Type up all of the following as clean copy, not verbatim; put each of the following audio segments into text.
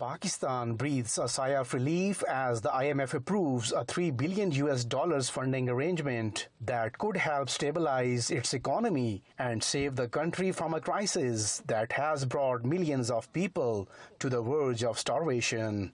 Pakistan breathes a sigh of relief as the IMF approves a $3 billion funding arrangement that could help stabilize its economy and save the country from a crisis that has brought millions of people to the verge of starvation.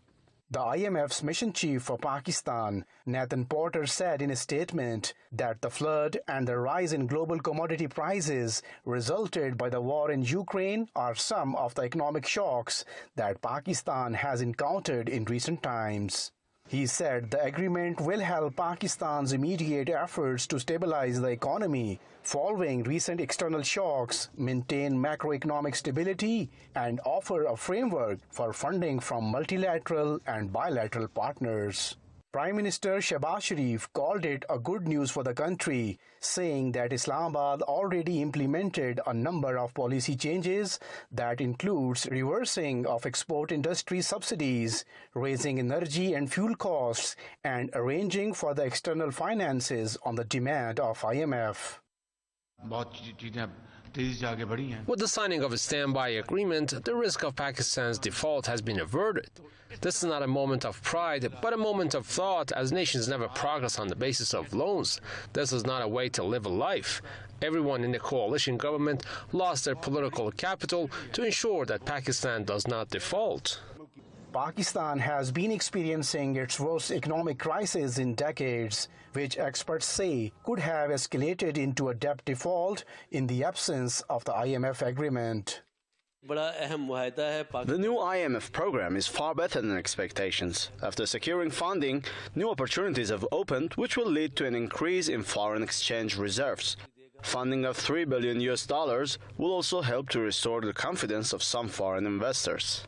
The IMF's mission chief for Pakistan, Nathan Porter, said in a statement that the flood and the rise in global commodity prices resulted by the war in Ukraine are some of the economic shocks that Pakistan has encountered in recent times. He said the agreement will help Pakistan's immediate efforts to stabilize the economy following recent external shocks, maintain macroeconomic stability, and offer a framework for funding from multilateral and bilateral partners. Prime Minister Shehbaz Sharif called it a good news for the country, saying that Islamabad already implemented a number of policy changes that includes reversing of export industry subsidies, raising energy and fuel costs, and arranging for the external finances on the demand of IMF. With the signing of a standby agreement, the risk of Pakistan's default has been averted. This is not a moment of pride, but a moment of thought, as nations never progress on the basis of loans. This is not a way to live a life. Everyone in the coalition government lost their political capital to ensure that Pakistan does not default. Pakistan has been experiencing its worst economic crisis in decades, which experts say could have escalated into a debt default in the absence of the IMF agreement. The new IMF program is far better than expectations. After securing funding, new opportunities have opened, which will lead to an increase in foreign exchange reserves. Funding of $3 billion will also help to restore the confidence of some foreign investors.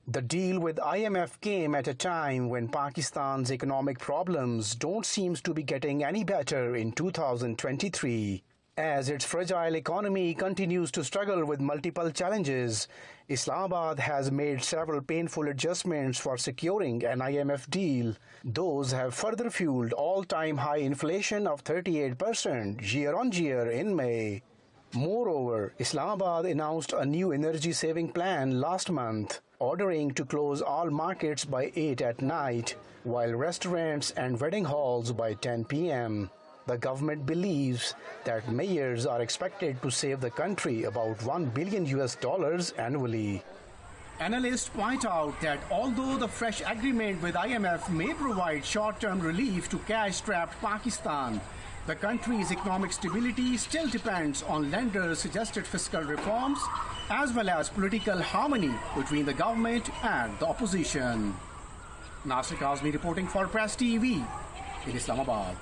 The deal with IMF came at a time when Pakistan's economic problems don't seem to be getting any better in 2023. As its fragile economy continues to struggle with multiple challenges, Islamabad has made several painful adjustments for securing an IMF deal. Those have further fueled all-time high inflation of 38% year-on-year in May. Moreover, Islamabad announced a new energy-saving plan last month, ordering to close all markets by 8 at night, while restaurants and wedding halls by 10 p.m. The government believes that mayors are expected to save the country about $1 billion annually. Analysts point out that although the fresh agreement with IMF may provide short-term relief to cash-strapped Pakistan, the country's economic stability still depends on lenders' suggested fiscal reforms as well as political harmony between the government and the opposition. Nasir Kazmi reporting for Press TV in Islamabad.